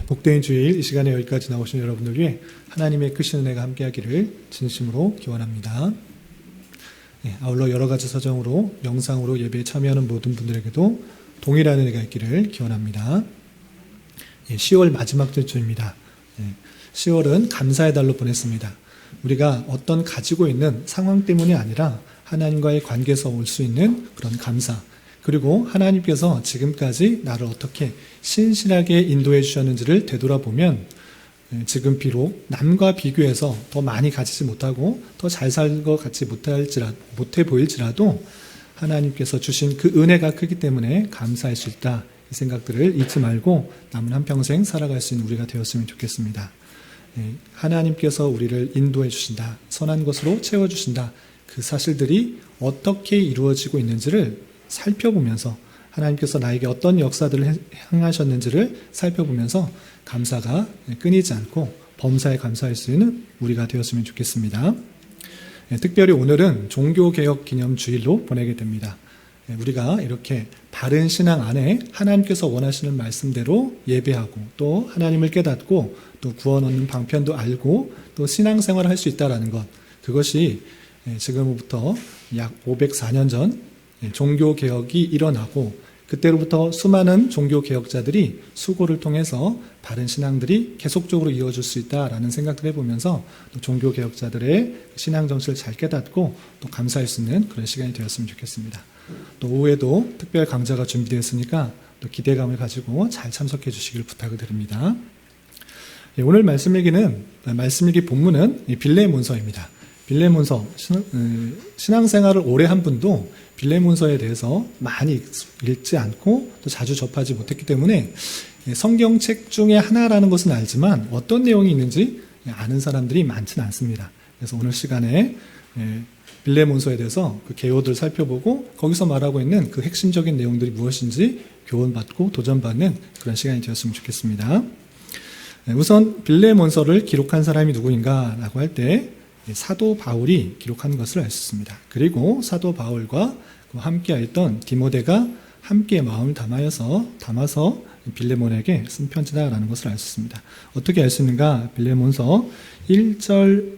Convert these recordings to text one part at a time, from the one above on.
복된 주일 이 시간에 여기까지 나오신 여러분들 위해 하나님의 크신 은혜가 함께하기를 진심으로 기원합니다. 아울러 여러 가지 사정으로 영상으로 예배에 참여하는 모든 분들에게도 동일한 은혜가 있기를 기원합니다. 10월 마지막 주입니다. 10월은 감사의 달로 보냈습니다. 우리가 어떤 가지고 있는 상황 때문이 아니라 하나님과의 관계에서 올 수 있는 그런 감사, 그리고 하나님께서 지금까지 나를 어떻게 신실하게 인도해 주셨는지를 되돌아보면 지금 비록 남과 비교해서 더 많이 가지지 못하고 더 잘 살 것 같지 못해 보일지라도 하나님께서 주신 그 은혜가 크기 때문에 감사할 수 있다. 이 생각들을 잊지 말고 남은 한평생 살아갈 수 있는 우리가 되었으면 좋겠습니다. 하나님께서 우리를 인도해 주신다. 선한 것으로 채워주신다. 그 사실들이 어떻게 이루어지고 있는지를 살펴보면서 하나님께서 나에게 어떤 역사들을 행하셨는지를 살펴보면서 감사가 끊이지 않고 범사에 감사할 수 있는 우리가 되었으면 좋겠습니다. 특별히 오늘은 종교개혁 기념주일로 보내게 됩니다. 우리가 이렇게 바른 신앙 안에 하나님께서 원하시는 말씀대로 예배하고 또 하나님을 깨닫고 또 구원 얻는 방편도 알고 또 신앙생활을 할 수 있다는 것, 그것이 지금부터 약 504년 전 종교개혁이 일어나고 그때로부터 수많은 종교개혁자들이 수고를 통해서 바른 신앙들이 계속적으로 이어질 수 있다라는 생각을 해보면서 또 종교개혁자들의 신앙 정신을 잘 깨닫고 또 감사할 수 있는 그런 시간이 되었으면 좋겠습니다. 또 오후에도 특별 강좌가 준비되었으니까 또 기대감을 가지고 잘 참석해 주시길 부탁을 드립니다. 오늘 말씀일기 본문은 빌레몬서입니다. 빌레몬서, 신앙생활을 오래 한 분도 빌레몬서에 대해서 많이 읽지 않고 또 자주 접하지 못했기 때문에 성경책 중에 하나라는 것은 알지만 어떤 내용이 있는지 아는 사람들이 많지는 않습니다. 그래서 오늘 시간에 빌레몬서에 대해서 그 개요들을 살펴보고 거기서 말하고 있는 그 핵심적인 내용들이 무엇인지 교훈받고 도전받는 그런 시간이 되었으면 좋겠습니다. 우선 빌레몬서를 기록한 사람이 누구인가라고 할 때 사도 바울이 기록한 것을 알 수 있습니다. 그리고 사도 바울과 함께하였던 디모데가 함께 마음을 담아서 빌레몬에게 쓴 편지다라는 것을 알 수 있습니다. 어떻게 알 수 있는가? 빌레몬서 1절을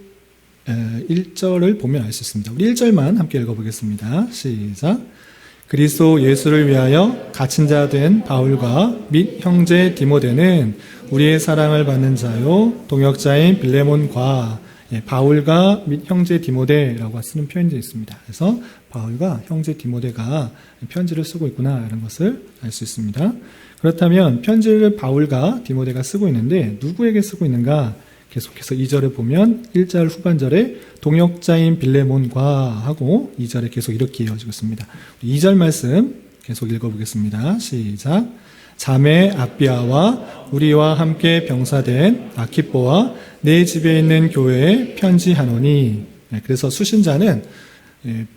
보면 알 수 있습니다. 우리 1절만 함께 읽어보겠습니다. 시작. 그리스도 예수를 위하여 갇힌 자 된 바울과 및 형제 디모데는 우리의 사랑을 받는 자요 동역자인 빌레몬과 바울과 및 형제 디모데라고 쓰는 표현이 있습니다. 그래서 바울과 형제 디모데가 편지를 쓰고 있구나 이런 것을 알 수 있습니다. 그렇다면 편지를 바울과 디모데가 쓰고 있는데 누구에게 쓰고 있는가? 계속해서 2절에 보면 1절 후반절에 동역자인 빌레몬과 하고 2절에 계속 이렇게 이어지고 있습니다. 2절 말씀 계속 읽어보겠습니다. 시작. 자매 아비아와 우리와 함께 병사된 아키뽀와 내 집에 있는 교회에 편지하노니. 그래서 수신자는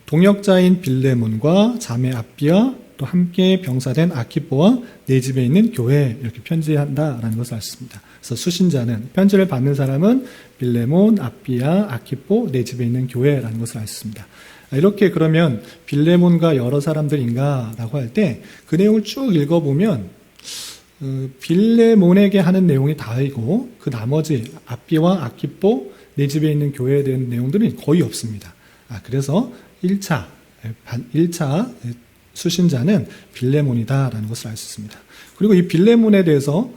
동역자인 빌레몬과 자매 아비아 또 함께 병사된 아키뽀와 내 집에 있는 교회에 이렇게 편지한다라는 것을 알 수 있습니다. 그래서 수신자는, 편지를 받는 사람은 빌레몬, 아비아, 아키뽀, 내 집에 있는 교회라는 것을 알 수 있습니다. 이렇게 그러면 빌레몬과 여러 사람들인가라고 할 때 그 내용을 쭉 읽어보면 빌레몬에게 하는 내용이 다이고 그 나머지 아비와 아키뽀, 내 집에 있는 교회에 대한 내용들은 거의 없습니다. 그래서 1차 수신자는 빌레몬이다라는 것을 알 수 있습니다. 그리고 이 빌레몬에 대해서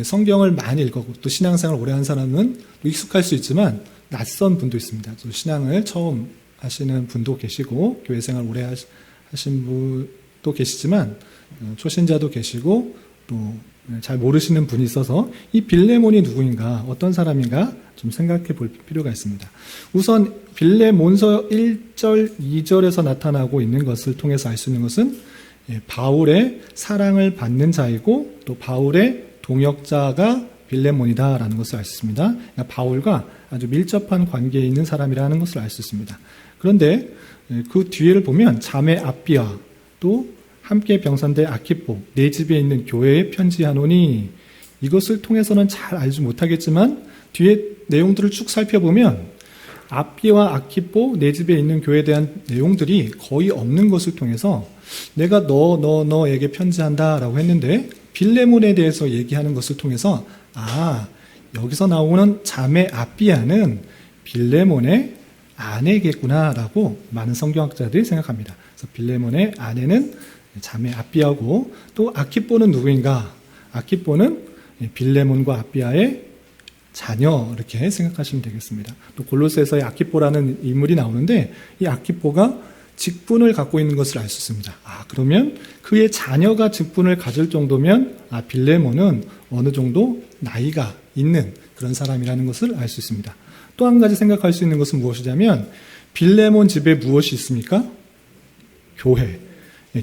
성경을 많이 읽었고 또 신앙생활을 오래 한 사람은 익숙할 수 있지만 낯선 분도 있습니다. 또 신앙을 처음 하시는 분도 계시고 교회생활 오래 하신 분도 계시지만 초신자도 계시고 또 잘 모르시는 분이 있어서 이 빌레몬이 누구인가, 어떤 사람인가 좀 생각해 볼 필요가 있습니다. 우선 빌레몬서 1절, 2절에서 나타나고 있는 것을 통해서 알 수 있는 것은 바울의 사랑을 받는 자이고 또 바울의 동역자가 빌레몬이다라는 것을 알 수 있습니다. 그러니까 바울과 아주 밀접한 관계에 있는 사람이라는 것을 알 수 있습니다. 그런데 그 뒤에를 보면 자매 아비아 또 함께 병사된 아키뽀, 내 집에 있는 교회에 편지하노니, 이것을 통해서는 잘 알지 못하겠지만 뒤에 내용들을 쭉 살펴보면 아비와 아키뽀, 내 집에 있는 교회에 대한 내용들이 거의 없는 것을 통해서 내가 너에게 편지한다라고 했는데 빌레몬에 대해서 얘기하는 것을 통해서 여기서 나오는 자매 아비아는 빌레몬의 아내겠구나라고 많은 성경학자들이 생각합니다. 그래서 빌레몬의 아내는 자매 아비아고, 또 아키뽀는 누구인가? 아키뽀는 빌레몬과 아비아의 자녀, 이렇게 생각하시면 되겠습니다. 또 골로새서에 아키뽀라는 인물이 나오는데 이 아키뽀가 직분을 갖고 있는 것을 알 수 있습니다. 그러면 그의 자녀가 직분을 가질 정도면 빌레몬은 어느 정도 나이가 있는 그런 사람이라는 것을 알 수 있습니다. 또 한 가지 생각할 수 있는 것은 무엇이냐면 빌레몬 집에 무엇이 있습니까? 교회.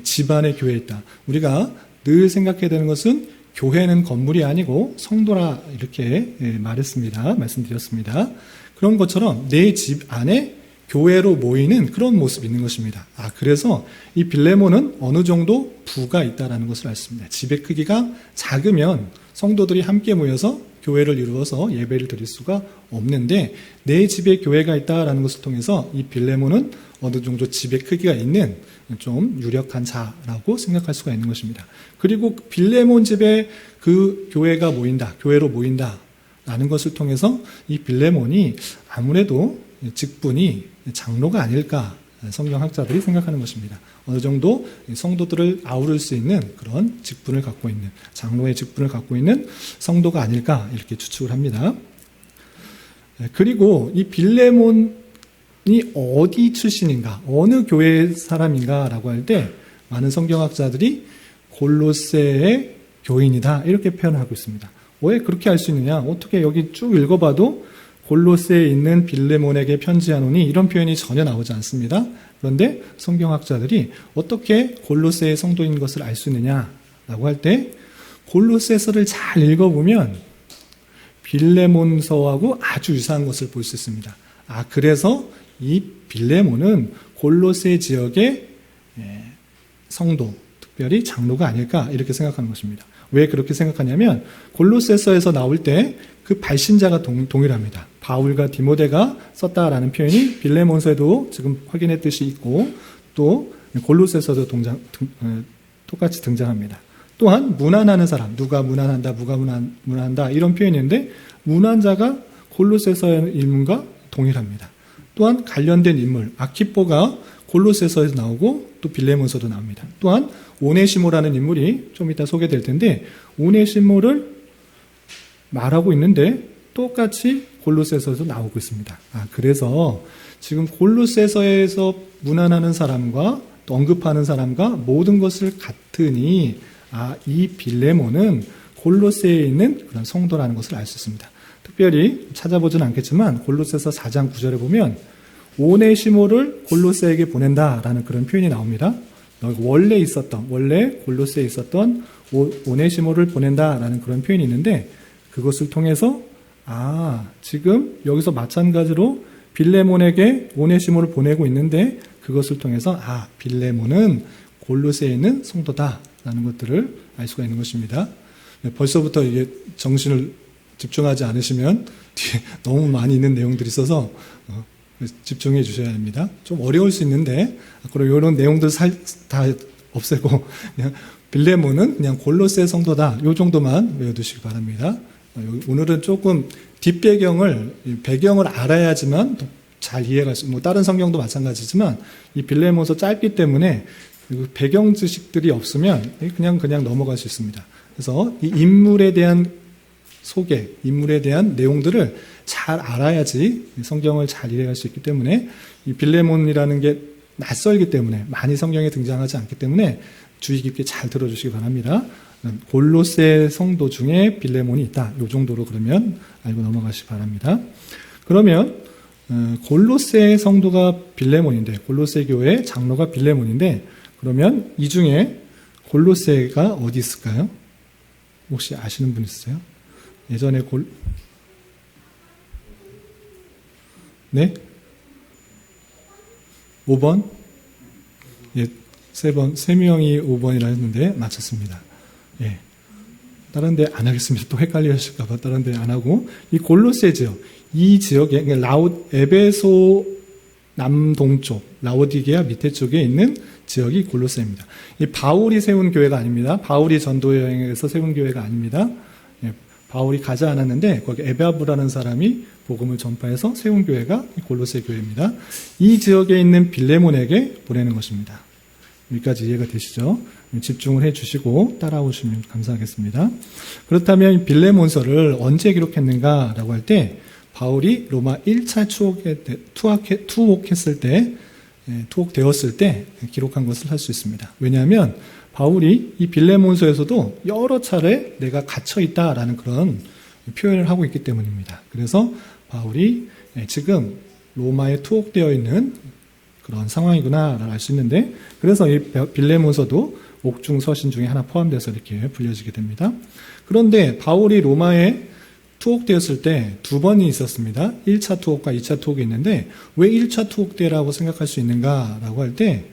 집안에 교회 있다. 우리가 늘 생각해야 되는 것은 교회는 건물이 아니고 성도라, 이렇게 말씀드렸습니다. 그런 것처럼 내 집 안에 교회로 모이는 그런 모습이 있는 것입니다. 그래서 이 빌레몬은 어느 정도 부가 있다는 것을 알 수 있습니다. 집의 크기가 작으면 성도들이 함께 모여서 교회를 이루어서 예배를 드릴 수가 없는데, 내 집에 교회가 있다는 것을 통해서 이 빌레몬은 어느 정도 집의 크기가 있는 좀 유력한 자라고 생각할 수가 있는 것입니다. 그리고 빌레몬 집에 그 교회가 모인다, 교회로 모인다라는 것을 통해서 이 빌레몬이 아무래도 직분이 장로가 아닐까, 성경학자들이 생각하는 것입니다. 어느 정도 성도들을 아우를 수 있는 그런 직분을 갖고 있는, 장로의 직분을 갖고 있는 성도가 아닐까, 이렇게 추측을 합니다. 그리고 이 빌레몬이 어디 출신인가, 어느 교회 사람인가 라고 할 때 많은 성경학자들이 골로새의 교인이다, 이렇게 표현하고 있습니다. 왜 그렇게 알 수 있느냐? 어떻게 여기 쭉 읽어봐도 골로새에 있는 빌레몬에게 편지하노니 이런 표현이 전혀 나오지 않습니다. 그런데 성경학자들이 어떻게 골로새의 성도인 것을 알 수 있느냐라고 할 때 골로새서를 잘 읽어보면 빌레몬서하고 아주 유사한 것을 볼 수 있습니다. 그래서 이 빌레몬은 골로새 지역의 성도, 특별히 장로가 아닐까, 이렇게 생각하는 것입니다. 왜 그렇게 생각하냐면 골로새서에서 나올 때 그 발신자가 동일합니다. 바울과 디모데가 썼다라는 표현이 빌레몬서에도 지금 확인했듯이 있고, 또 골로새서도 똑같이 등장합니다. 또한 문안하는 사람, 누가 문안한다, 누가 문안한다, 이런 표현인데 문안 자가 골로새서의 인물과 동일합니다. 또한 관련된 인물, 아키뽀가 골로새서에서 나오고 또 빌레몬서도 나옵니다. 또한 오네시모라는 인물이 좀 이따 소개될 텐데 오네시모를 말하고 있는데 똑같이 골로새서에서 나오고 있습니다. 그래서 지금 골로새서에서 문안하는 사람과 또 언급하는 사람과 모든 것을 같으니 이 빌레몬은 골로새에 있는 그런 성도라는 것을 알 수 있습니다. 특별히 찾아보지는 않겠지만 골로새서 4장 9절에 보면 오네시모를 골로새에게 보낸다라는 그런 표현이 나옵니다. 원래 골로새에 있었던 오네시모를 보낸다라는 그런 표현이 있는데, 그것을 통해서 지금 여기서 마찬가지로 빌레몬에게 오네시모를 보내고 있는데, 그것을 통해서 빌레몬은 골로새에 있는 성도다라는 것들을 알 수가 있는 것입니다. 벌써부터 이게 정신을 집중하지 않으시면 뒤에 너무 많이 있는 내용들이 있어서 집중해 주셔야 합니다. 좀 어려울 수 있는데, 그리고 이런 내용들 다 없애고 그냥 빌레몬은 그냥 골로새 성도다, 이 정도만 외워두시기 바랍니다. 오늘은 조금 배경을 알아야지만 잘 이해가 다른 성경도 마찬가지지만 이 빌레몬서 짧기 때문에 배경 지식들이 없으면 그냥 넘어갈 수 있습니다. 그래서 이 인물에 대한 소개, 인물에 대한 내용들을 잘 알아야지 성경을 잘 이해할 수 있기 때문에, 이 빌레몬이라는 게 낯설기 때문에, 많이 성경에 등장하지 않기 때문에 주의 깊게 잘 들어주시기 바랍니다. 골로새 성도 중에 빌레몬이 있다, 이 정도로 그러면 알고 넘어가시기 바랍니다. 그러면 골로새 성도가 빌레몬인데, 골로새 교회 장로가 빌레몬인데, 그러면 이 중에 골로새가 어디 있을까요? 혹시 아시는 분 있으세요? 예전에 네? 5번? 예, 3명이 5번이라 했는데 맞췄습니다. 예. 다른 데 안 하겠습니다. 또 헷갈리실까봐 다른 데 안 하고, 이 골로새 지역, 이 지역에 에베소 남동쪽, 라오디게아 밑에 쪽에 있는 지역이 골로새입니다. 이 바울이 세운 교회가 아닙니다. 바울이 전도 여행에서 세운 교회가 아닙니다. 바울이 가지 않았는데 거기 에베아브라는 사람이 복음을 전파해서 세운 교회가 골로새 교회입니다. 이 지역에 있는 빌레몬에게 보내는 것입니다. 여기까지 이해가 되시죠? 집중을 해주시고 따라오시면 감사하겠습니다. 그렇다면 빌레몬서를 언제 기록했는가라고 할 때 바울이 로마 1차 투옥되었을 때 기록한 것을 할 수 있습니다. 왜냐하면 바울이 이 빌레몬서에서도 여러 차례 내가 갇혀있다라는 그런 표현을 하고 있기 때문입니다. 그래서 바울이 지금 로마에 투옥되어 있는 그런 상황이구나를 알 수 있는데, 그래서 이 빌레몬서도 옥중 서신 중에 하나 포함돼서 이렇게 불려지게 됩니다. 그런데 바울이 로마에 투옥되었을 때 두 번이 있었습니다. 1차 투옥과 2차 투옥이 있는데 왜 1차 투옥 때라고 생각할 수 있는가라고 할 때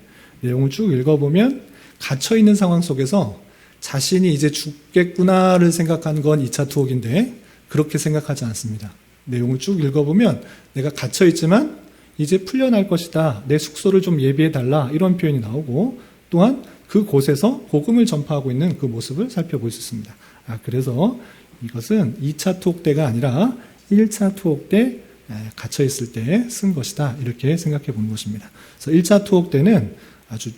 내용을 쭉 읽어보면 갇혀있는 상황 속에서 자신이 이제 죽겠구나를 생각한 건 2차 투옥인데 그렇게 생각하지 않습니다. 내용을 쭉 읽어보면 내가 갇혀있지만 이제 풀려날 것이다. 내 숙소를 좀 예비해달라. 이런 표현이 나오고 또한 그곳에서 복음을 전파하고 있는 그 모습을 살펴볼 수 있습니다. 그래서 이것은 2차 투옥 때가 아니라 1차 투옥 때 갇혀있을 때 쓴 것이다. 이렇게 생각해 보는 것입니다. 그래서 1차 투옥 때는 아주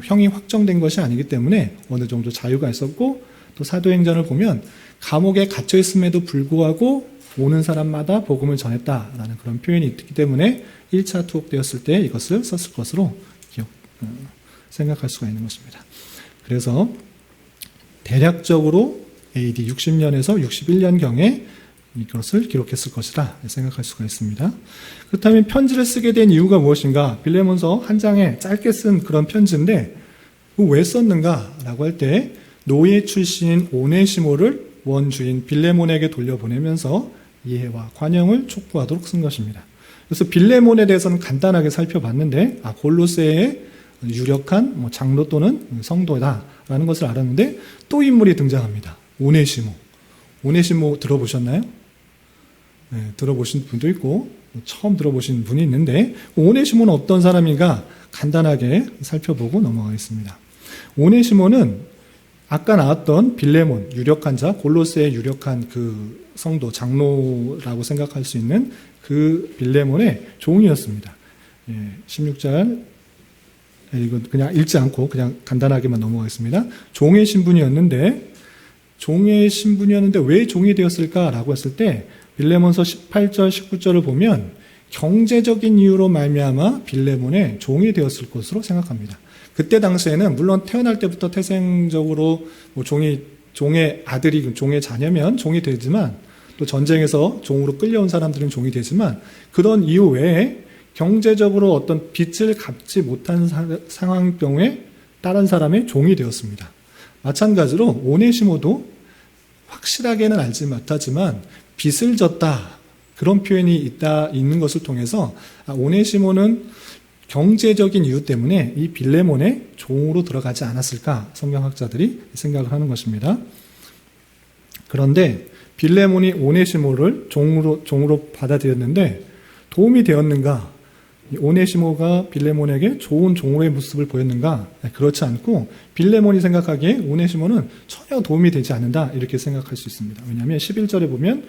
형이 확정된 것이 아니기 때문에 어느 정도 자유가 있었고, 또 사도행전을 보면 감옥에 갇혀있음에도 불구하고 오는 사람마다 복음을 전했다라는 그런 표현이 있기 때문에 1차 투옥되었을 때 이것을 썼을 것으로 생각할 수가 있는 것입니다. 그래서 대략적으로 AD 60년에서 61년경에 이것을 기록했을 것이라 생각할 수가 있습니다. 그렇다면 편지를 쓰게 된 이유가 무엇인가? 빌레몬서 한 장에 짧게 쓴 그런 편지인데 왜 썼는가라고 할 때 노예 출신인 오네시모를 원주인 빌레몬에게 돌려보내면서 이해와 관용을 촉구하도록 쓴 것입니다. 그래서 빌레몬에 대해서는 간단하게 살펴봤는데 골로새의 유력한 장로 또는 성도다라는 것을 알았는데 또 인물이 등장합니다. 오네시모 들어보셨나요? 네, 들어보신 분도 있고 처음 들어보신 분이 있는데 오네시모는 어떤 사람인가 간단하게 살펴보고 넘어가겠습니다. 오네시모는 아까 나왔던 빌레몬, 유력한 자, 골로새의 유력한 그 성도, 장로라고 생각할 수 있는 그 빌레몬의 종이었습니다. 16절, 이거 그냥 읽지 않고 그냥 간단하게만 넘어가겠습니다. 종의 신분이었는데 왜 종이 되었을까라고 했을 때 빌레몬서 18절, 19절을 보면 경제적인 이유로 말미암아 빌레몬의 종이 되었을 것으로 생각합니다. 그때 당시에는 물론 태어날 때부터 태생적으로 종의 아들이 종의 자녀면 종이 되지만 또 전쟁에서 종으로 끌려온 사람들은 종이 되지만 그런 이유 외에 경제적으로 어떤 빚을 갚지 못한 상황 경우에 다른 사람의 종이 되었습니다. 마찬가지로 오네시모도 확실하게는 알지 못하지만 빚을 졌다 그런 표현이 있는 것을 통해서 오네시모는 경제적인 이유 때문에 이 빌레몬의 종으로 들어가지 않았을까 성경학자들이 생각을 하는 것입니다. 그런데 빌레몬이 오네시모를 종으로 받아들였는데 도움이 되었는가? 오네시모가 빌레몬에게 좋은 종으로의 모습을 보였는가? 그렇지 않고 빌레몬이 생각하기에 오네시모는 전혀 도움이 되지 않는다 이렇게 생각할 수 있습니다. 왜냐하면 11절에 보면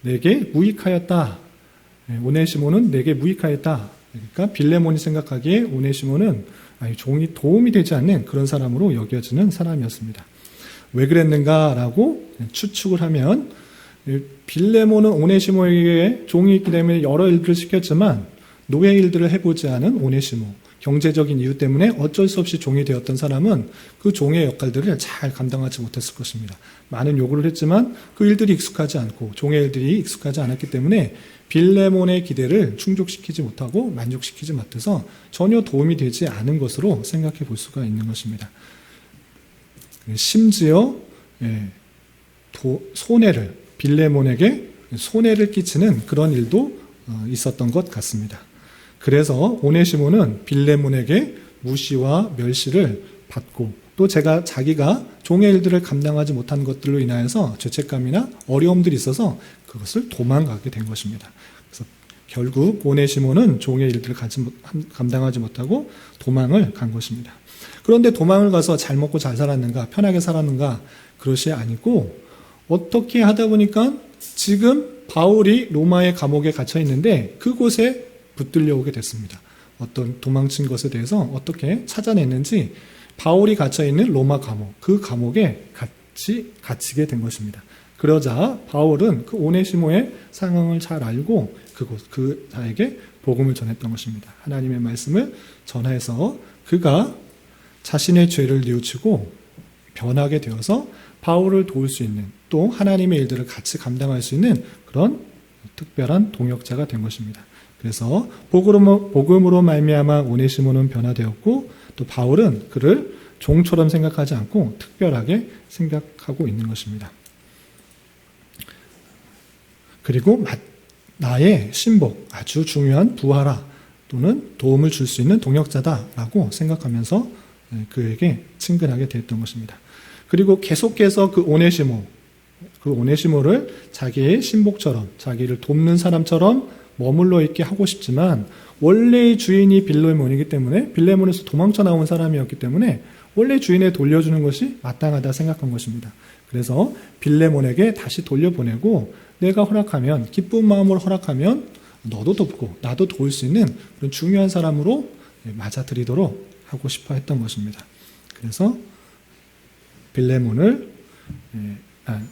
내게 무익하였다. 오네시모는 내게 무익하였다. 그러니까 빌레몬이 생각하기에 오네시모는 종이 도움이 되지 않는 그런 사람으로 여겨지는 사람이었습니다. 왜 그랬는가라고 추측을 하면 빌레몬은 오네시모에게 종이 있기 때문에 여러 일들을 시켰지만 노예 일들을 해보지 않은 오네시모, 경제적인 이유 때문에 어쩔 수 없이 종이 되었던 사람은 그 종의 역할들을 잘 감당하지 못했을 것입니다. 많은 요구를 했지만 그 일들이 익숙하지 않고 종의 일들이 익숙하지 않았기 때문에 빌레몬의 기대를 충족시키지 못하고 만족시키지 못해서 전혀 도움이 되지 않은 것으로 생각해 볼 수가 있는 것입니다. 심지어 빌레몬에게 손해를 끼치는 그런 일도 있었던 것 같습니다. 그래서 오네시모는 빌레몬에게 무시와 멸시를 받고 또 자기가 종의 일들을 감당하지 못한 것들로 인하여서 죄책감이나 어려움들이 있어서 그것을 도망가게 된 것입니다. 그래서 결국 오네시모는 종의 일들을 감당하지 못하고 도망을 간 것입니다. 그런데 도망을 가서 잘 먹고 잘 살았는가, 편하게 살았는가, 그것이 아니고 어떻게 하다 보니까 지금 바울이 로마의 감옥에 갇혀 있는데 그곳에 붙들려 오게 됐습니다. 어떤 도망친 것에 대해서 어떻게 찾아냈는지 바울이 gat혀 있는 로마 감옥, 그 감옥에 같이 갇히게 된 것입니다. 그러자 바울은 그 오네시모의 상황을 잘 알고 그 자에게 복음을 전했던 것입니다. 하나님의 말씀을 전해서 그가 자신의 죄를 뉘우치고 변하게 되어서 바울을 도울 수 있는, 또 하나님의 일들을 같이 감당할 수 있는 그런 특별한 동역자가 된 것입니다. 그래서 복음으로 말미암아 오네시모는 변화되었고, 또 바울은 그를 종처럼 생각하지 않고 특별하게 생각하고 있는 것입니다. 그리고 나의 신복, 아주 중요한 부하라, 또는 도움을 줄 수 있는 동역자다라고 생각하면서 그에게 친근하게 되었던 것입니다. 그리고 계속해서 그 오네시모를 자기의 신복처럼, 자기를 돕는 사람처럼 머물러 있게 하고 싶지만, 원래의 주인이 빌레몬이기 때문에, 빌레몬에서 도망쳐 나온 사람이었기 때문에 원래 주인에 돌려주는 것이 마땅하다 생각한 것입니다. 그래서 빌레몬에게 다시 돌려보내고, 내가 허락하면, 기쁜 마음으로 허락하면 너도 돕고 나도 도울 수 있는 그런 중요한 사람으로 맞아들이도록 하고 싶어 했던 것입니다. 그래서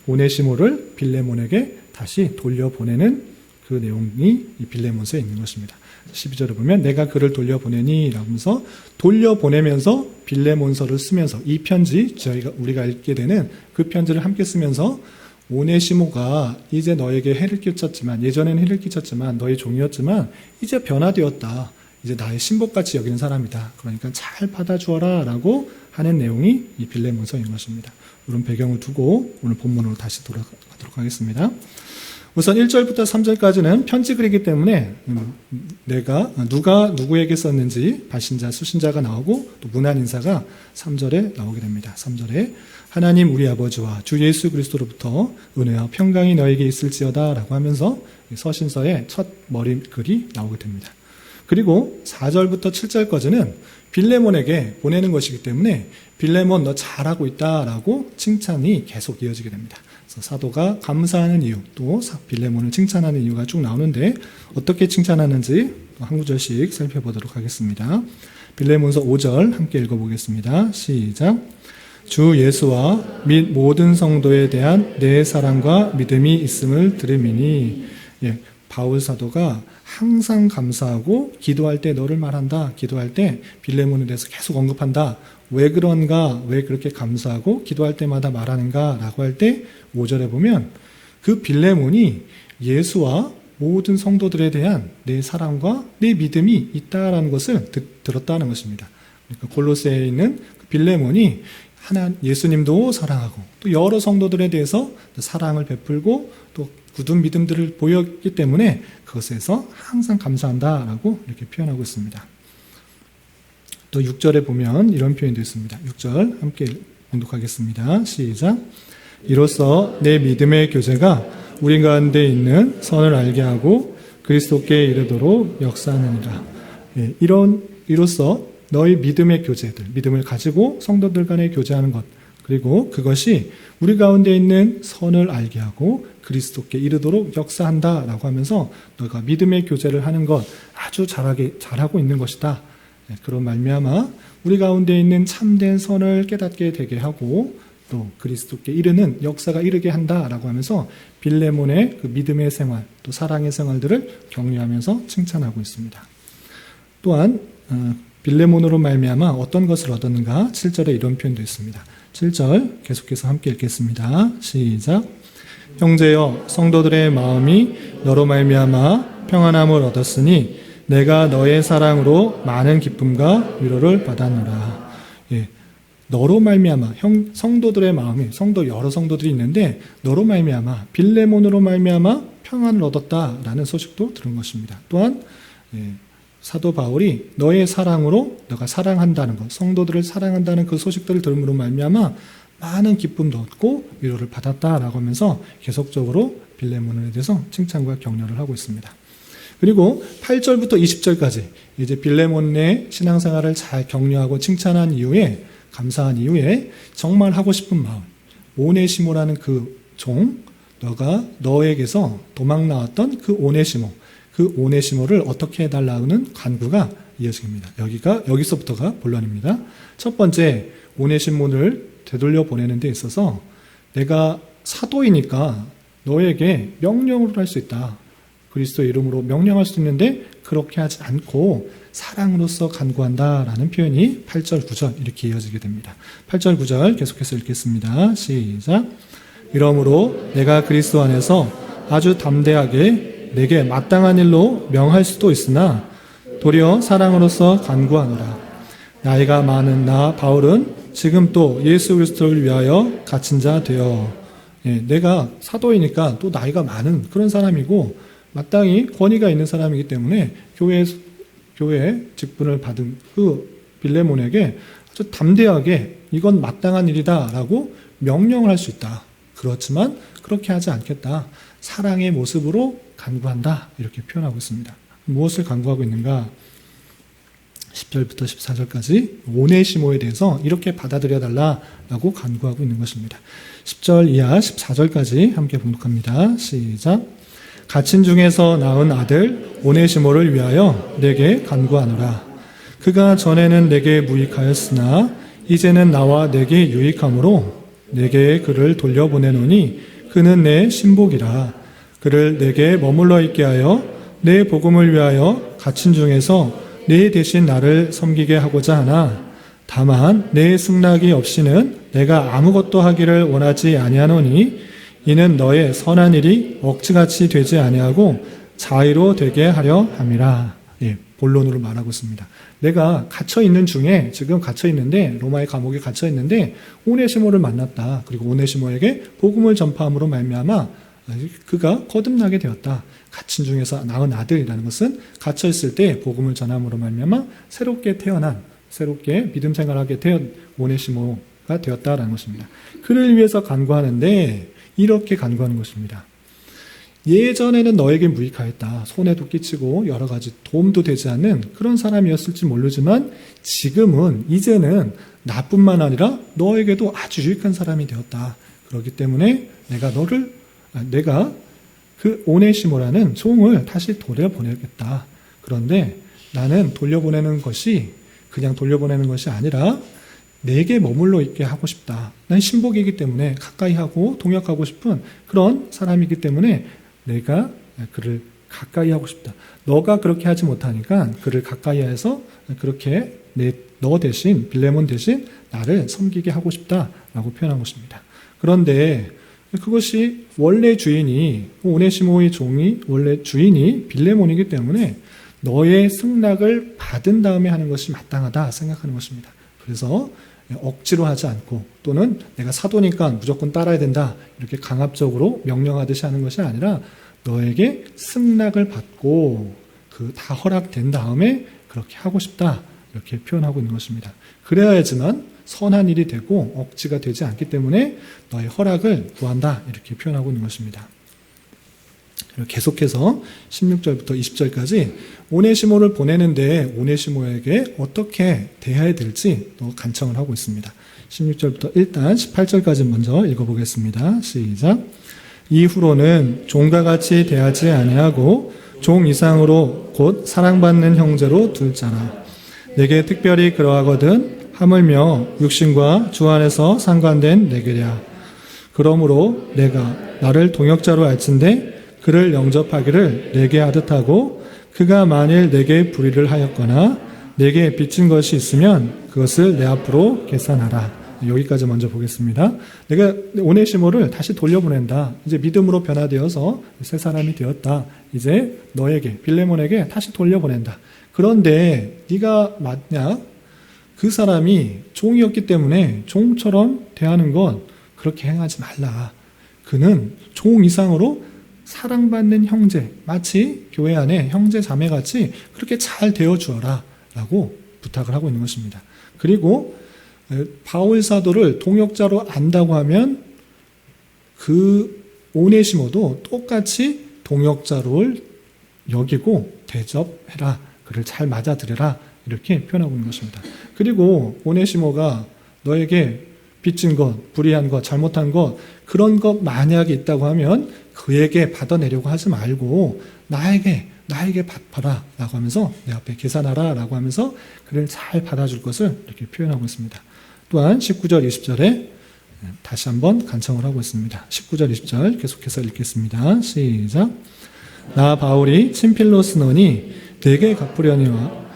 오네시모를 빌레몬에게 다시 돌려보내는 그 내용이 이 빌레몬서에 있는 것입니다. 12절을 보면 내가 그를 돌려보내니 라면서 돌려보내면서 빌레몬서를 쓰면서, 이 편지, 우리가 읽게 되는 그 편지를 함께 쓰면서 오네시모가 이제 너에게 해를 끼쳤지만, 예전에는 해를 끼쳤지만 너의 종이었지만 이제 변화되었다, 이제 나의 신복같이 여기는 사람이다, 그러니까 잘 받아주어라 라고 하는 내용이 이 빌레몬서인 것입니다. 이런 배경을 두고 오늘 본문으로 다시 돌아가도록 하겠습니다. 우선 1절부터 3절까지는 편지글이기 때문에 누가 누구에게 썼는지 발신자, 수신자가 나오고, 또 문안 인사가 3절에 나오게 됩니다. 3절에 하나님 우리 아버지와 주 예수 그리스도로부터 은혜와 평강이 너에게 있을지어다 라고 하면서 서신서의 첫 머리글이 나오게 됩니다. 그리고 4절부터 7절까지는 빌레몬에게 보내는 것이기 때문에 빌레몬 너 잘하고 있다라고 칭찬이 계속 이어지게 됩니다. 그래서 사도가 감사하는 이유, 또 빌레몬을 칭찬하는 이유가 쭉 나오는데, 어떻게 칭찬하는지 한 구절씩 살펴보도록 하겠습니다. 빌레몬서 5절 함께 읽어보겠습니다. 시작. 주 예수와 및 모든 성도에 대한 내 사랑과 믿음이 있음을 들음이니. 바울 사도가 항상 감사하고 기도할 때 너를 말한다, 기도할 때 빌레몬에 대해서 계속 언급한다. 왜 그런가, 왜 그렇게 감사하고 기도할 때마다 말하는가 라고 할 때 5절에 보면 그 빌레몬이 예수와 모든 성도들에 대한 내 사랑과 내 믿음이 있다라는 것을 들었다는 것입니다. 그러니까 골로새에 있는 빌레몬이 예수님도 사랑하고 또 여러 성도들에 대해서 사랑을 베풀고 또 굳은 믿음들을 보였기 때문에 그것에서 항상 감사한다라고 이렇게 표현하고 있습니다. 또 6절에 보면 이런 표현도 있습니다. 6절 함께 봉독하겠습니다. 시작. 이로써 내 믿음의 교제가 우리 가운데 있는 선을 알게 하고 그리스도께 이르도록 역사하느니라. 이로써 너희 믿음의 교제들, 믿음을 가지고 성도들 간에 교제하는 것, 그리고 그것이 우리 가운데 있는 선을 알게 하고 그리스도께 이르도록 역사한다라고 하면서 너가 믿음의 교제를 하는 것 아주 잘하고 있는 것이다. 그런 말미암아 우리 가운데 있는 참된 선을 깨닫게 되게 하고 또 그리스도께 이르는 역사가 이르게 한다라고 하면서 빌레몬의 그 믿음의 생활, 또 사랑의 생활들을 격려하면서 칭찬하고 있습니다. 또한 빌레몬으로 말미암아 어떤 것을 얻었는가? 7절에 이런 표현도 있습니다. 7절 계속해서 함께 읽겠습니다. 시작. 형제여, 성도들의 마음이 너로 말미암아 평안함을 얻었으니 내가 너의 사랑으로 많은 기쁨과 위로를 받았노라. 너로 말미암아, 성도들의 마음이, 여러 성도들이 있는데 너로 말미암아, 빌레몬으로 말미암아 평안을 얻었다라는 소식도 들은 것입니다. 또한 사도 바울이 너의 사랑으로 너가 사랑한다는 것, 성도들을 사랑한다는 그 소식들을 들음으로 말미암아 많은 기쁨도 얻고 위로를 받았다라고 하면서 계속적으로 빌레몬에 대해서 칭찬과 격려를 하고 있습니다. 그리고 8절부터 20절까지 이제 빌레몬의 신앙생활을 잘 격려하고 칭찬한 이후에, 감사한 이후에 정말 하고 싶은 마음, 오네시모라는 그 종, 너에게서 도망 나왔던 그 오네시모를 어떻게 해달라는 간구가 이어집니다. 여기서부터가 본론입니다. 첫 번째, 오네시모를 되돌려 보내는 데 있어서 내가 사도이니까 너에게 명령으로 할 수 있다. 그리스도의 이름으로 명령할 수 있는데 그렇게 하지 않고 사랑으로서 간구한다라는 표현이 8절, 9절 이렇게 이어지게 됩니다. 8절, 9절 계속해서 읽겠습니다. 시작. 이러므로 내가 그리스도 안에서 아주 담대하게 내게 마땅한 일로 명할 수도 있으나 도리어 사랑으로서 간구하노라. 나이가 많은 나 바울은 지금 또 예수 그리스도를 위하여 갇힌 자 되어, 내가 사도이니까 또 나이가 많은 그런 사람이고 마땅히 권위가 있는 사람이기 때문에 교회 직분을 받은 그 빌레몬에게 아주 담대하게 이건 마땅한 일이다 라고 명령을 할 수 있다. 그렇지만 그렇게 하지 않겠다. 사랑의 모습으로 간구한다. 이렇게 표현하고 있습니다. 무엇을 간구하고 있는가? 10절부터 14절까지 오네시모에 대해서 이렇게 받아들여 달라라고 간구하고 있는 것입니다. 10절 이하 14절까지 함께 봉독합니다. 시작. 갇힌 중에서 낳은 아들 오네시모를 위하여 내게 간구하노라. 그가 전에는 내게 무익하였으나 이제는 나와 내게 유익함으로 내게 그를 돌려보내노니 그는 내 신복이라. 그를 내게 머물러 있게 하여 내 복음을 위하여 갇힌 중에서 내 대신 나를 섬기게 하고자 하나 다만 내 승낙이 없이는 내가 아무것도 하기를 원하지 아니하노니 이는 너의 선한 일이 억지같이 되지 아니하고 자의로 되게 하려 함이라. 본론으로 말하고 있습니다. 내가 갇혀있는 중에, 지금 갇혀있는데, 로마의 감옥에 갇혀있는데 오네시모를 만났다. 그리고 오네시모에게 복음을 전파함으로 말미암아 그가 거듭나게 되었다. 갇힌 중에서 낳은 아들이라는 것은 갇혀있을 때 복음을 전함으로 말미암아 새롭게 믿음 생활하게 된 오네시모가 되었다라는 것입니다. 그를 위해서 간구하는데 이렇게 간구하는 것입니다. 예전에는 너에게 무익하였다. 손해도 끼치고 여러 가지 도움도 되지 않는 그런 사람이었을지 모르지만 이제는 나뿐만 아니라 너에게도 아주 유익한 사람이 되었다. 그렇기 때문에 내가 그 오네시모라는 종을 다시 돌려보내겠다. 그런데 나는 돌려보내는 것이 그냥 돌려보내는 것이 아니라 내게 머물러 있게 하고 싶다. 난 신복이기 때문에 가까이 하고 동역하고 싶은 그런 사람이기 때문에 내가 그를 가까이 하고 싶다. 너가 그렇게 하지 못하니까 그를 가까이 해서 그렇게 너 대신, 빌레몬 대신 나를 섬기게 하고 싶다라고 표현한 것입니다. 그런데 그것이 원래 주인이, 오네시모의 종이 원래 주인이 빌레몬이기 때문에 너의 승낙을 받은 다음에 하는 것이 마땅하다 생각하는 것입니다. 그래서 억지로 하지 않고 또는 내가 사도니까 무조건 따라야 된다 이렇게 강압적으로 명령하듯이 하는 것이 아니라 너에게 승낙을 받고 다 허락된 다음에 그렇게 하고 싶다 이렇게 표현하고 있는 것입니다. 그래야지만 선한 일이 되고 억지가 되지 않기 때문에 너의 허락을 구한다 이렇게 표현하고 있는 것입니다. 계속해서 16절부터 20절까지 오네시모를 보내는데 오네시모에게 어떻게 대해야 될지 또 간청을 하고 있습니다. 16절부터 일단 18절까지 먼저 읽어보겠습니다. 시작. 이후로는 종과 같이 대하지 아니하고 종 이상으로 곧 사랑받는 형제로 둘 자라. 내게 특별히 그러하거든 하물며 육신과 주 안에서 상관된 내게랴. 그러므로 내가 나를 동역자로 알진대 그를 영접하기를 내게 하듯 하고 그가 만일 내게 불의를 하였거나 내게 빚진 것이 있으면 그것을 내 앞으로 계산하라. 여기까지 먼저 보겠습니다. 내가 오네시모를 다시 돌려보낸다. 이제 믿음으로 변화되어서 새 사람이 되었다. 이제 너에게, 빌레몬에게 다시 돌려보낸다. 그런데 네가 맞냐? 그 사람이 종이었기 때문에 종처럼 대하는 건 그렇게 행하지 말라. 그는 종 이상으로 사랑받는 형제, 마치 교회 안에 형제 자매같이 그렇게 잘 되어주어라 라고 부탁을 하고 있는 것입니다. 그리고 바울 사도를 동역자로 안다고 하면 그 오네시모도 똑같이 동역자로 여기고 대접해라. 그를 잘 맞아들여라. 이렇게 표현하고 있는 것입니다. 그리고 오네시모가 너에게 빚진 것, 불의한 것, 잘못한 것, 그런 것 만약에 있다고 하면 그에게 받아내려고 하지 말고 나에게 받아라 라고 하면서 내 앞에 계산하라 라고 하면서 그를 잘 받아줄 것을 이렇게 표현하고 있습니다. 또한 19절, 20절에 다시 한번 간청을 하고 있습니다. 19절, 20절 계속해서 읽겠습니다. 시작. 나 바울이 친필로스노니 내게 갚으려니와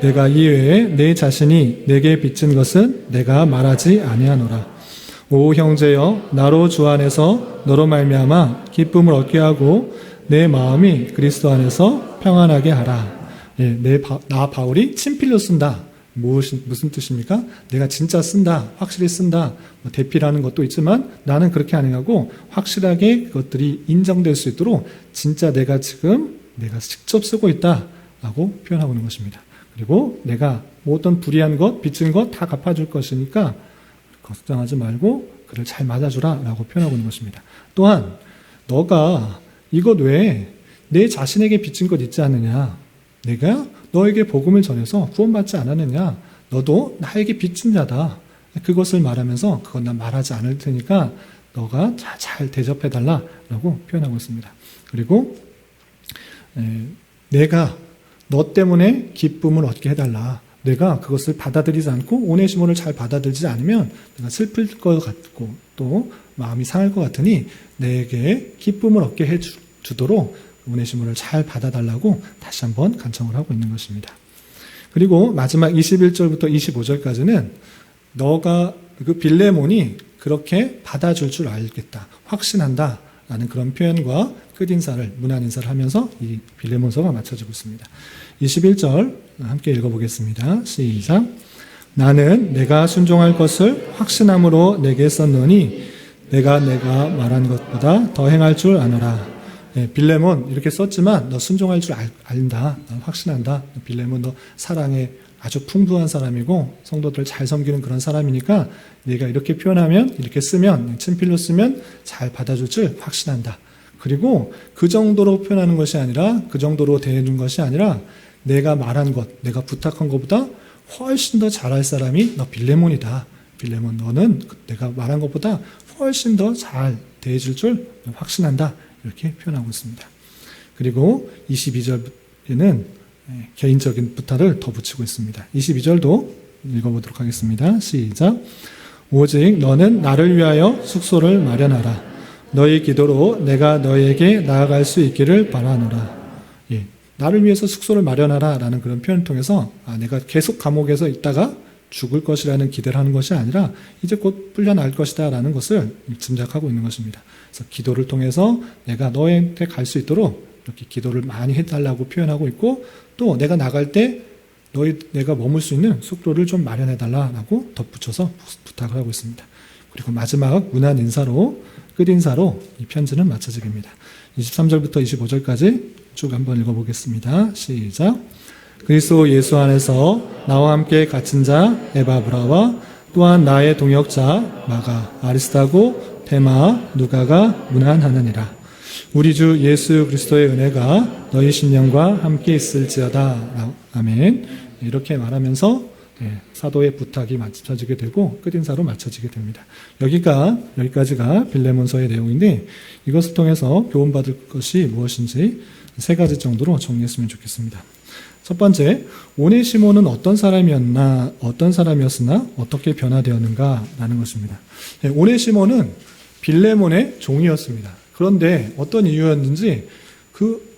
내가 이외에 내 자신이 내게 빚진 것은 내가 말하지 아니하노라. 오 형제여, 나로 주 안에서 너로 말미암아 기쁨을 얻게 하고 내 마음이 그리스도 안에서 평안하게 하라. 나 바울이 친필로 쓴다. 무슨 뜻입니까? 내가 진짜 쓴다, 확실히 쓴다. 대피라는 것도 있지만 나는 그렇게 안 하고 확실하게 그것들이 인정될 수 있도록 진짜 내가 직접 쓰고 있다라고 표현하고 있는 것입니다. 그리고 내가 어떤 불의한 것, 빚진 것 다 갚아줄 것이니까 걱정하지 말고 그를 잘 맞아주라 라고 표현하고 있는 것입니다. 또한 너가 이것 외에 내 자신에게 빚진 것 있지 않느냐, 내가 너에게 복음을 전해서 구원받지 않았느냐, 너도 나에게 빚진 자다. 그것을 말하면서 그건 난 말하지 않을 테니까 너가 잘 대접해달라 라고 표현하고 있습니다. 그리고 내가 너 때문에 기쁨을 얻게 해달라. 내가 그것을 받아들이지 않고 오네시모를 잘 받아들이지 않으면 내가 슬플 것 같고 또 마음이 상할 것 같으니 내게 기쁨을 얻게 해주도록 오네시모를 잘 받아달라고 다시 한번 간청을 하고 있는 것입니다. 그리고 마지막 21절부터 25절까지는 너가 그 빌레몬이 그렇게 받아줄 줄 알겠다, 확신한다 라는 그런 표현과 끝인사를, 문안인사를 하면서 이 빌레몬서가 마쳐지고 있습니다. 21절 함께 읽어보겠습니다. 시작. 나는 내가 순종할 것을 확신함으로 내게 썼노니 내가 말한 것보다 더 행할 줄 아노라. 빌레몬 이렇게 썼지만 너 순종할 줄 안다. 확신한다. 빌레몬 너 사랑에 아주 풍부한 사람이고 성도들을 잘 섬기는 그런 사람이니까 내가 이렇게 표현하면, 이렇게 쓰면, 친필로 쓰면 잘 받아줄 줄 확신한다. 그리고 그 정도로 표현하는 것이 아니라, 그 정도로 대해준 것이 아니라 내가 말한 것, 내가 부탁한 것보다 훨씬 더 잘할 사람이 너 빌레몬이다. 빌레몬 너는 내가 말한 것보다 훨씬 더 잘 대해줄 줄 확신한다. 이렇게 표현하고 있습니다. 그리고 22절에는 개인적인 부탁을 더 붙이고 있습니다. 22절도 읽어보도록 하겠습니다. 시작. 오직 너는 나를 위하여 숙소를 마련하라. 너희 기도로 내가 너희에게 나아갈 수 있기를 바라노라. 나를 위해서 숙소를 마련하라 라는 그런 표현을 통해서 내가 계속 감옥에서 있다가 죽을 것이라는 기대를 하는 것이 아니라 이제 곧 풀려날 것이다 라는 것을 짐작하고 있는 것입니다. 그래서 기도를 통해서 내가 너한테 갈 수 있도록 이렇게 기도를 많이 해달라고 표현하고 있고, 또 내가 나갈 때 내가 머물 수 있는 숙소를 좀 마련해달라고 덧붙여서 부탁을 하고 있습니다. 그리고 마지막 문안 인사로, 끝인사로 이 편지는 마쳐지게 됩니다. 23절부터 25절까지 쭉 한번 읽어보겠습니다. 시작. 그리스도 예수 안에서 나와 함께 갇힌 자 에바브라와 또한 나의 동역자 마가, 아리스타고, 데마, 누가가 문안하느니라. 우리 주 예수 그리스도의 은혜가 너희 심령과 함께 있을지어다. 아멘. 이렇게 말하면서 사도의 부탁이 마쳐지게 되고 끝인사로 마쳐지게 됩니다. 여기까지가 빌레몬서의 내용인데 이것을 통해서 교훈받을 것이 무엇인지 세 가지 정도로 정리했으면 좋겠습니다. 첫 번째, 오네시모는 어떤 사람이었으나 어떻게 변화되었는가라는 것입니다. 오네시모는 빌레몬의 종이었습니다. 그런데 어떤 이유였는지 그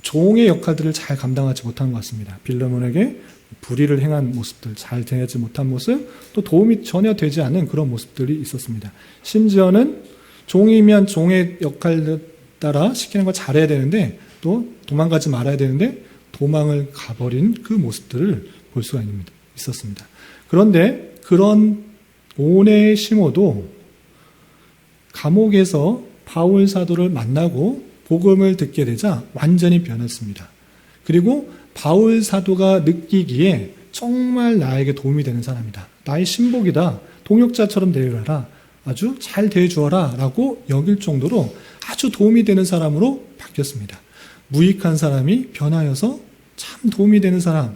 종의 역할들을 잘 감당하지 못한 것 같습니다. 빌레몬에게 불의를 행한 모습들, 잘 대하지 못한 모습, 또 도움이 전혀 되지 않은 그런 모습들이 있었습니다. 심지어는 종이면 종의 역할을 따라 시키는 걸 잘해야 되는데 또 도망가지 말아야 되는데 도망을 가버린 그 모습들을 볼 수가 있었습니다. 그런데 그런 오네시모도 감옥에서 바울 사도를 만나고 복음을 듣게 되자 완전히 변했습니다. 그리고 바울 사도가 느끼기에 정말 나에게 도움이 되는 사람이다. 나의 신복이다. 동역자처럼 대우하라. 아주 잘 대해주어라 라고 여길 정도로 아주 도움이 되는 사람으로 바뀌었습니다. 무익한 사람이 변하여서 참 도움이 되는 사람,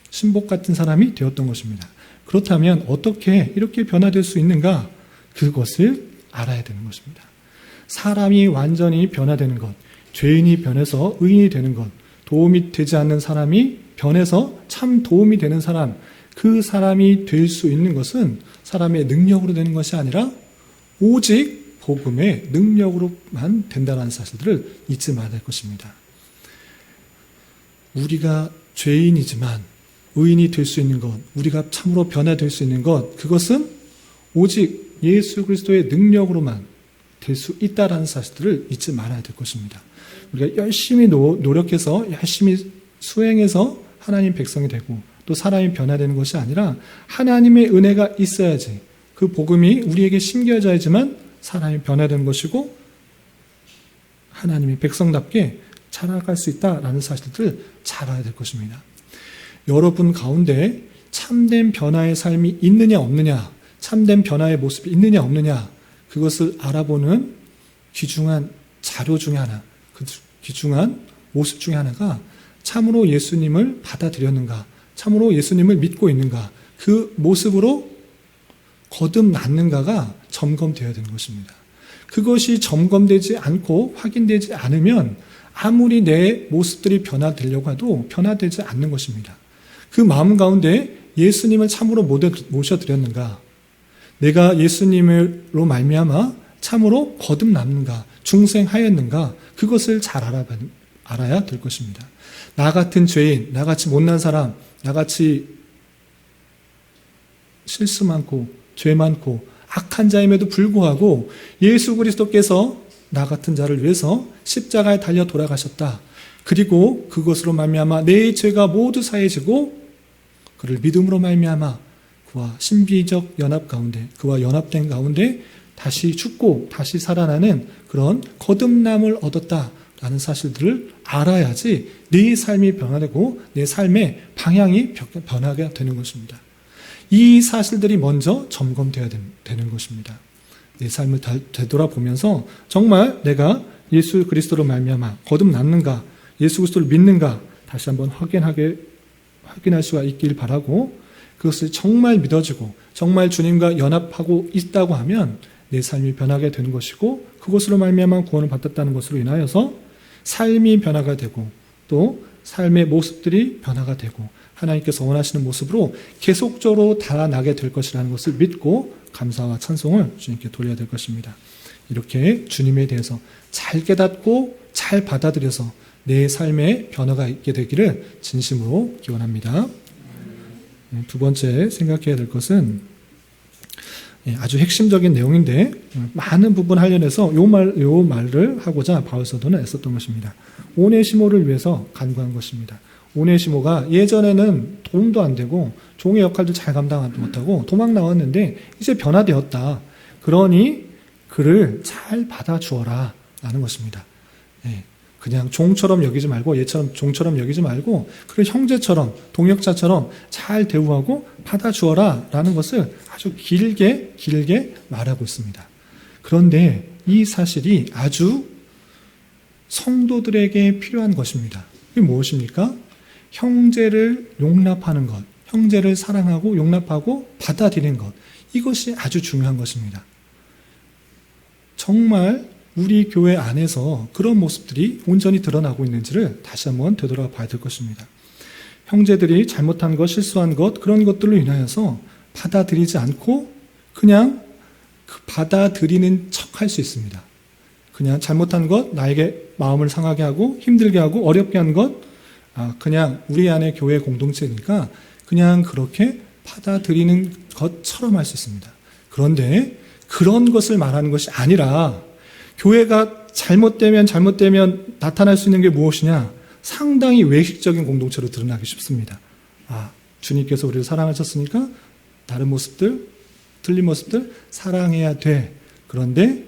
신복 같은 사람이 되었던 것입니다. 그렇다면 어떻게 이렇게 변화될 수 있는가? 그것을 알아야 되는 것입니다. 사람이 완전히 변화되는 것, 죄인이 변해서 의인이 되는 것, 도움이 되지 않는 사람이 변해서 참 도움이 되는 사람, 그 사람이 될 수 있는 것은 사람의 능력으로 되는 것이 아니라 오직 복음의 능력으로만 된다는 사실들을 잊지 말아야 할 것입니다. 우리가 죄인이지만 의인이 될 수 있는 것, 우리가 참으로 변화될 수 있는 것, 그것은 오직 예수 그리스도의 능력으로만 될 수 있다는 사실들을 잊지 말아야 될 것입니다. 우리가 열심히 노력해서 열심히 수행해서 하나님 백성이 되고 또 사람이 변화되는 것이 아니라 하나님의 은혜가 있어야지 그 복음이 우리에게 심겨져야지만 사람이 변화되는 것이고 하나님의 백성답게 자라갈 수 있다라는 사실들을 잘 알아야 될 것입니다. 여러분 가운데 참된 변화의 삶이 있느냐 없느냐, 참된 변화의 모습이 있느냐 없느냐, 그것을 알아보는 귀중한 자료 중에 하나, 그 귀중한 모습 중에 하나가 참으로 예수님을 받아들였는가, 참으로 예수님을 믿고 있는가, 그 모습으로 거듭났는가가 점검되어야 되는 것입니다. 그것이 점검되지 않고 확인되지 않으면 아무리 내 모습들이 변화되려고 해도 변화되지 않는 것입니다. 그 마음 가운데 예수님을 참으로 모셔드렸는가, 내가 예수님으로 말미암아 참으로 거듭났는가, 중생하였는가, 그것을 잘 알아야 될 것입니다. 나 같은 죄인, 나같이 못난 사람, 나같이 실수 많고 죄 많고 악한 자임에도 불구하고 예수 그리스도께서 나 같은 자를 위해서 십자가에 달려 돌아가셨다. 그리고 그것으로 말미암아 내 죄가 모두 사해지고 그를 믿음으로 말미암아 그와 신비적 연합 가운데, 그와 연합된 가운데 다시 죽고 다시 살아나는 그런 거듭남을 얻었다라는 사실들을 알아야지 내 삶이 변화되고 내 삶의 방향이 변하게 되는 것입니다. 이 사실들이 먼저 점검되어야 되는 것입니다. 내 삶을 되돌아보면서 정말 내가 예수 그리스도로 말미암아 거듭났는가, 예수 그리스도를 믿는가 다시 한번 확인할 수가 있길 바라고, 그것을 정말 믿어지고 정말 주님과 연합하고 있다고 하면 내 삶이 변하게 되는 것이고, 그것으로 말미암아 구원을 받았다는 것으로 인하여서 삶이 변화가 되고 또 삶의 모습들이 변화가 되고 하나님께서 원하시는 모습으로 계속적으로 달아나게 될 것이라는 것을 믿고 감사와 찬송을 주님께 돌려야 될 것입니다. 이렇게 주님에 대해서 잘 깨닫고 잘 받아들여서 내 삶에 변화가 있게 되기를 진심으로 기원합니다. 두 번째 생각해야 될 것은 아주 핵심적인 내용인데 많은 부분 관련해서 요 말을 하고자 바울사도는 애썼던 것입니다. 오네시모를 위해서 간구한 것입니다. 오네시모가 예전에는 도움도 안 되고 종의 역할도 잘 감당하지 못하고 도망 나왔는데 이제 변화되었다. 그러니 그를 잘 받아주어라 라는 것입니다. 그냥 종처럼 여기지 말고, 얘처럼 종처럼 여기지 말고 그를 형제처럼 동역자처럼 잘 대우하고 받아주어라 라는 것을 아주 길게 말하고 있습니다. 그런데 이 사실이 아주 성도들에게 필요한 것입니다. 이게 무엇입니까? 형제를 용납하는 것, 형제를 사랑하고 용납하고 받아들이는 것, 이것이 아주 중요한 것입니다. 정말 우리 교회 안에서 그런 모습들이 온전히 드러나고 있는지를 다시 한번 되돌아봐야 될 것입니다. 형제들이 잘못한 것, 실수한 것, 그런 것들로 인하여서 받아들이지 않고 그냥 받아들이는 척 할 수 있습니다. 그냥 잘못한 것, 나에게 마음을 상하게 하고 힘들게 하고 어렵게 한 것, 그냥 우리 안에 교회 공동체니까 그냥 그렇게 받아들이는 것처럼 할 수 있습니다. 그런데 그런 것을 말하는 것이 아니라 교회가 잘못되면 나타날 수 있는 게 무엇이냐? 상당히 외식적인 공동체로 드러나기 쉽습니다. 주님께서 우리를 사랑하셨으니까 다른 모습들, 틀린 모습들 사랑해야 돼. 그런데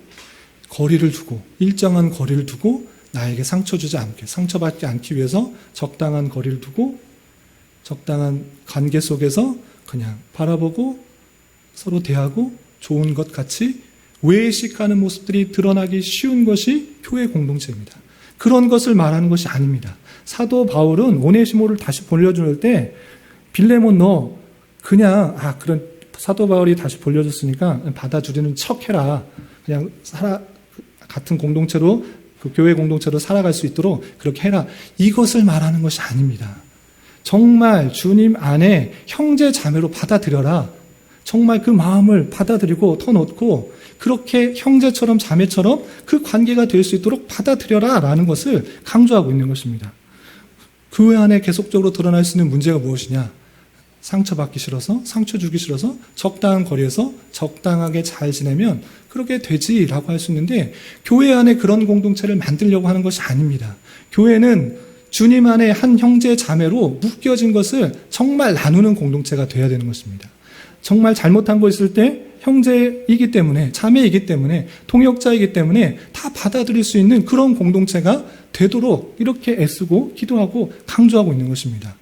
거리를 두고, 일정한 거리를 두고 나에게 상처받지 않기 위해서 적당한 거리를 두고 적당한 관계 속에서 그냥 바라보고 서로 대하고 좋은 것 같이 외식하는 모습들이 드러나기 쉬운 것이 교회 공동체입니다. 그런 것을 말하는 것이 아닙니다. 사도 바울은 오네시모를 다시 돌려줄 때 빌레몬 너 그냥 그런 사도 바울이 다시 돌려줬으니까 받아주려는 척해라. 그냥 같은 공동체로 그 교회 공동체로 살아갈 수 있도록 그렇게 해라. 이것을 말하는 것이 아닙니다. 정말 주님 안에 형제 자매로 받아들여라. 정말 그 마음을 받아들이고 터놓고 그렇게 형제처럼 자매처럼 그 관계가 될 수 있도록 받아들여라 라는 것을 강조하고 있는 것입니다. 교회 안에 계속적으로 드러날 수 있는 문제가 무엇이냐? 상처받기 싫어서, 상처 주기 싫어서 적당한 거리에서 적당하게 잘 지내면 그렇게 되지라고 할 수 있는데, 교회 안에 그런 공동체를 만들려고 하는 것이 아닙니다. 교회는 주님 안에 한 형제 자매로 묶여진 것을 정말 나누는 공동체가 되어야 되는 것입니다. 정말 잘못한 거 있을 때 형제이기 때문에, 자매이기 때문에, 동역자이기 때문에 다 받아들일 수 있는 그런 공동체가 되도록 이렇게 애쓰고 기도하고 강조하고 있는 것입니다.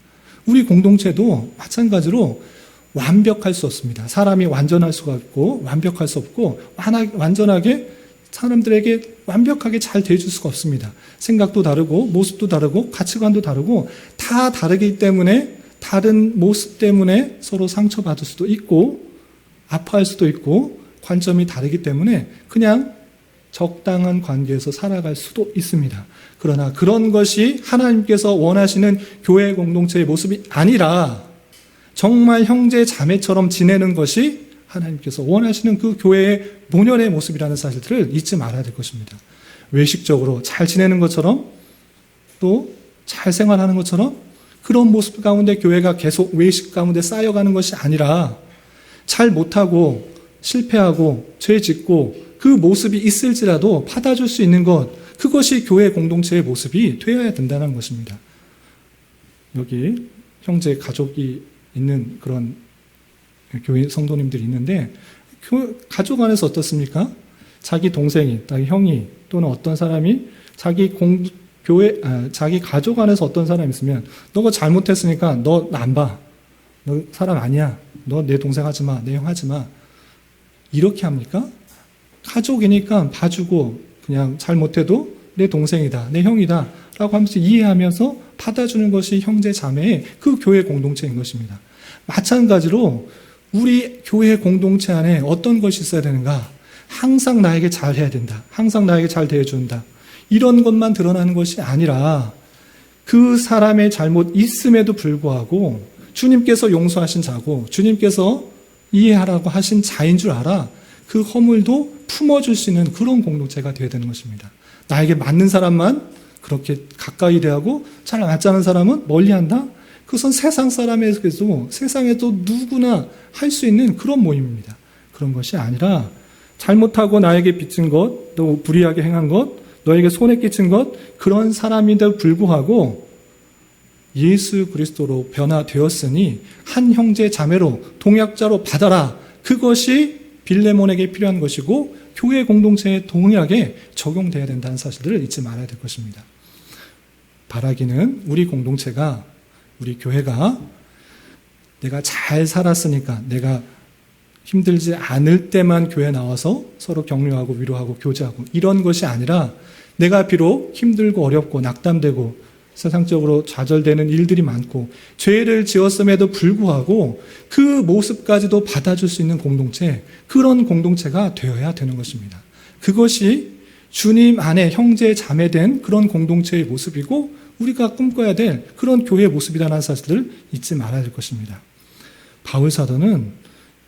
우리 공동체도 마찬가지로 완벽할 수 없습니다. 사람이 완전할 수가 없고 완벽할 수 없고 완전하게 사람들에게 완벽하게 잘 대해줄 수가 없습니다. 생각도 다르고 모습도 다르고 가치관도 다르고 다 다르기 때문에 다른 모습 때문에 서로 상처받을 수도 있고 아파할 수도 있고 관점이 다르기 때문에 그냥 적당한 관계에서 살아갈 수도 있습니다. 그러나 그런 것이 하나님께서 원하시는 교회 공동체의 모습이 아니라 정말 형제 자매처럼 지내는 것이 하나님께서 원하시는 그 교회의 본연의 모습이라는 사실들을 잊지 말아야 될 것입니다. 외식적으로 잘 지내는 것처럼 또 잘 생활하는 것처럼 그런 모습 가운데 교회가 계속 외식 가운데 쌓여가는 것이 아니라 잘 못하고 실패하고 죄 짓고 그 모습이 있을지라도 받아줄 수 있는 것, 그것이 교회 공동체의 모습이 되어야 된다는 것입니다. 여기 형제 가족이 있는 그런 교회 성도님들이 있는데 가족 안에서 어떻습니까? 자기 동생이, 자기 형이 또는 어떤 사람이 자기 가족 안에서 어떤 사람이 있으면 너가 잘못했으니까 너 안 봐. 너 사람 아니야. 너 내 동생 하지 마. 내 형 하지 마. 이렇게 합니까? 가족이니까 봐주고 그냥 잘못해도 내 동생이다, 내 형이다 라고 하면서 이해하면서 받아주는 것이 형제 자매의 그 교회 공동체인 것입니다. 마찬가지로 우리 교회 공동체 안에 어떤 것이 있어야 되는가? 항상 나에게 잘해야 된다. 항상 나에게 잘 대해준다. 이런 것만 드러나는 것이 아니라 그 사람의 잘못 있음에도 불구하고 주님께서 용서하신 자고 주님께서 이해하라고 하신 자인 줄 알아 그 허물도 품어줄 수 있는 그런 공동체가 되어야 되는 것입니다. 나에게 맞는 사람만 그렇게 가까이 대하고 잘 맞지 않은 사람은 멀리한다? 그것은 세상 사람에게도 세상에도 누구나 할 수 있는 그런 모임입니다. 그런 것이 아니라 잘못하고 나에게 빚진 것, 또 불의하게 행한 것, 너에게 손해 끼친 것, 그런 사람인데도 불구하고 예수 그리스도로 변화되었으니 한 형제 자매로 동역자로 받아라. 그것이 빌레몬에게 필요한 것이고 교회 공동체에 동일하게 적용돼야 된다는 사실들을 잊지 말아야 될 것입니다. 바라기는 우리 공동체가, 우리 교회가 내가 잘 살았으니까 내가 힘들지 않을 때만 교회 나와서 서로 격려하고 위로하고 교제하고 이런 것이 아니라 내가 비록 힘들고 어렵고 낙담되고 세상적으로 좌절되는 일들이 많고 죄를 지었음에도 불구하고 그 모습까지도 받아줄 수 있는 공동체, 그런 공동체가 되어야 되는 것입니다. 그것이 주님 안에 형제 자매된 그런 공동체의 모습이고 우리가 꿈꿔야 될 그런 교회의 모습이라는 사실을 잊지 말아야 될 것입니다. 바울 사도는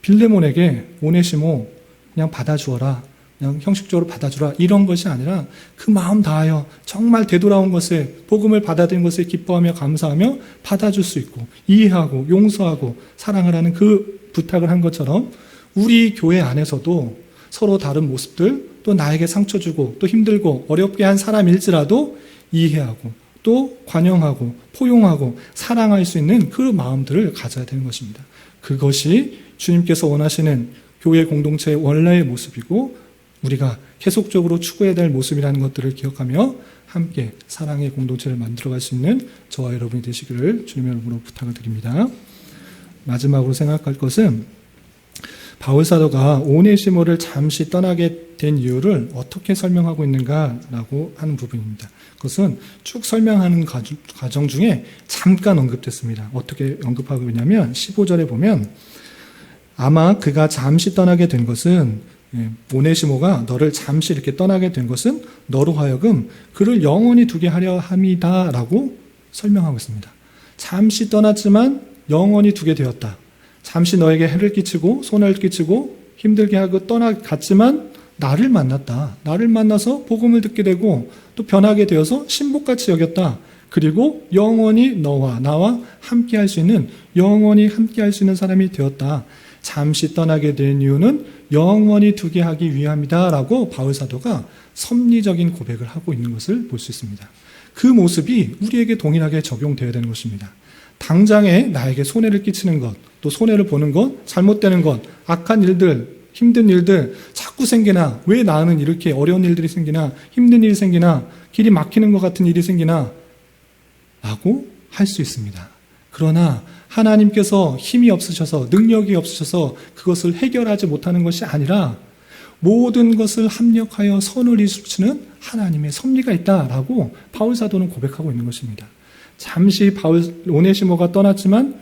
빌레몬에게 오네시모 그냥 받아주어라, 그냥 형식적으로 받아주라 이런 것이 아니라 그 마음 다하여 정말 되돌아온 것에, 복음을 받아들인 것에 기뻐하며 감사하며 받아줄 수 있고 이해하고 용서하고 사랑을 하는 그 부탁을 한 것처럼 우리 교회 안에서도 서로 다른 모습들, 또 나에게 상처 주고 또 힘들고 어렵게 한 사람일지라도 이해하고 또 관용하고 포용하고 사랑할 수 있는 그 마음들을 가져야 되는 것입니다. 그것이 주님께서 원하시는 교회 공동체의 원래의 모습이고 우리가 계속적으로 추구해야 될 모습이라는 것들을 기억하며 함께 사랑의 공동체를 만들어갈 수 있는 저와 여러분이 되시기를 주님의 이름으로 부탁을 드립니다. 마지막으로 생각할 것은 바울 사도가 오네시모를 잠시 떠나게 된 이유를 어떻게 설명하고 있는가라고 하는 부분입니다. 그것은 쭉 설명하는 과정 중에 잠깐 언급됐습니다. 어떻게 언급하고 있냐면 15절에 보면 아마 그가 잠시 떠나게 된 것은 오네시모가 너를 잠시 이렇게 떠나게 된 것은 너로 하여금 그를 영원히 두게 하려 함이다라고 설명하고 있습니다. 잠시 떠났지만 영원히 두게 되었다. 잠시 너에게 해를 끼치고 손해를 끼치고 힘들게 하고 떠나갔지만 나를 만났다. 나를 만나서 복음을 듣게 되고 또 변하게 되어서 신복같이 여겼다. 그리고 영원히 너와 나와 함께할 수 있는 영원히 함께할 수 있는 사람이 되었다. 잠시 떠나게 된 이유는 영원히 두게 하기 위함이다 라고 바울 사도가 섭리적인 고백을 하고 있는 것을 볼 수 있습니다. 그 모습이 우리에게 동일하게 적용되어야 되는 것입니다. 당장에 나에게 손해를 끼치는 것, 또 손해를 보는 것, 잘못되는 것, 악한 일들, 힘든 일들 자꾸 생기나, 왜 나는 이렇게 어려운 일들이 생기나, 힘든 일이 생기나, 길이 막히는 것 같은 일이 생기나 라고 할 수 있습니다. 그러나 하나님께서 힘이 없으셔서, 능력이 없으셔서 그것을 해결하지 못하는 것이 아니라 모든 것을 합력하여 선을 이루시는 하나님의 섭리가 있다라고 바울 사도는 고백하고 있는 것입니다. 잠시 오네시모가 떠났지만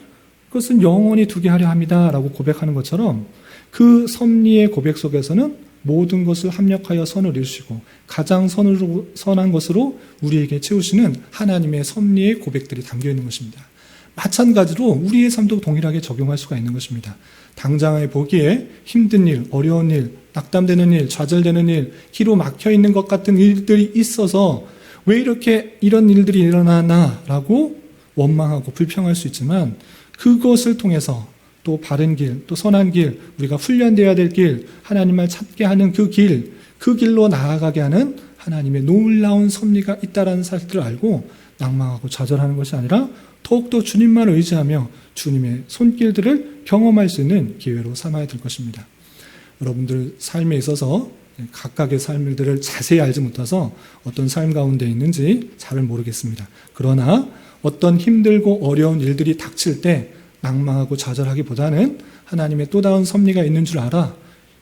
그것은 영원히 두게 하려 합니다라고 고백하는 것처럼 그 섭리의 고백 속에서는 모든 것을 합력하여 선을 이루시고 가장 선한 것으로 우리에게 채우시는 하나님의 섭리의 고백들이 담겨 있는 것입니다. 마찬가지로 우리의 삶도 동일하게 적용할 수가 있는 것입니다. 당장에 보기에 힘든 일, 어려운 일, 낙담되는 일, 좌절되는 일, 기로 막혀 있는 것 같은 일들이 있어서 왜 이렇게 이런 일들이 일어나나라고 원망하고 불평할 수 있지만 그것을 통해서 또 바른 길, 또 선한 길, 우리가 훈련되어야 될 길, 하나님을 찾게 하는 그 길로 나아가게 하는 하나님의 놀라운 섭리가 있다라는 사실을 알고 낭망하고 좌절하는 것이 아니라 더욱더 주님만 의지하며 주님의 손길들을 경험할 수 있는 기회로 삼아야 될 것입니다. 여러분들 삶에 있어서 각각의 삶들을 자세히 알지 못해서 어떤 삶 가운데 있는지 잘 모르겠습니다. 그러나 어떤 힘들고 어려운 일들이 닥칠 때 낭망하고 좌절하기보다는 하나님의 또 다른 섭리가 있는 줄 알아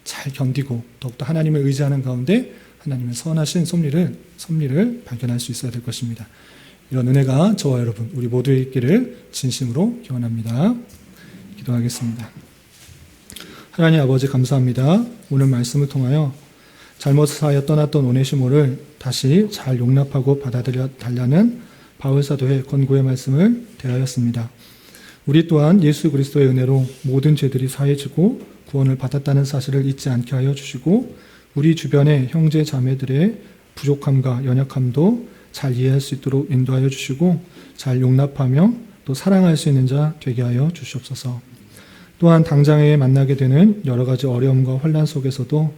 잘 견디고 더욱더 하나님을 의지하는 가운데 하나님의 선하신 섭리를 발견할 수 있어야 될 것입니다. 이런 은혜가 저와 여러분 우리 모두에 있기를 진심으로 기원합니다. 기도하겠습니다. 하나님 아버지 감사합니다. 오늘 말씀을 통하여 잘못하여 떠났던 오네시모를 다시 잘 용납하고 받아들여 달라는 바울 사도의 권고의 말씀을 대하였습니다. 우리 또한 예수 그리스도의 은혜로 모든 죄들이 사해지고 구원을 받았다는 사실을 잊지 않게 하여 주시고 우리 주변의 형제 자매들의 부족함과 연약함도 잘 이해할 수 있도록 인도하여 주시고 잘 용납하며 또 사랑할 수 있는 자 되게 하여 주시옵소서. 또한 당장에 만나게 되는 여러 가지 어려움과 혼란 속에서도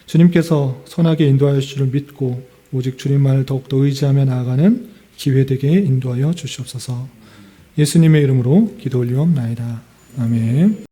주님께서 선하게 인도하여 주실 줄 믿고 오직 주님만을 더욱더 의지하며 나아가는 기회되게 인도하여 주시옵소서. 예수님의 이름으로 기도 올리옵나이다. 아멘.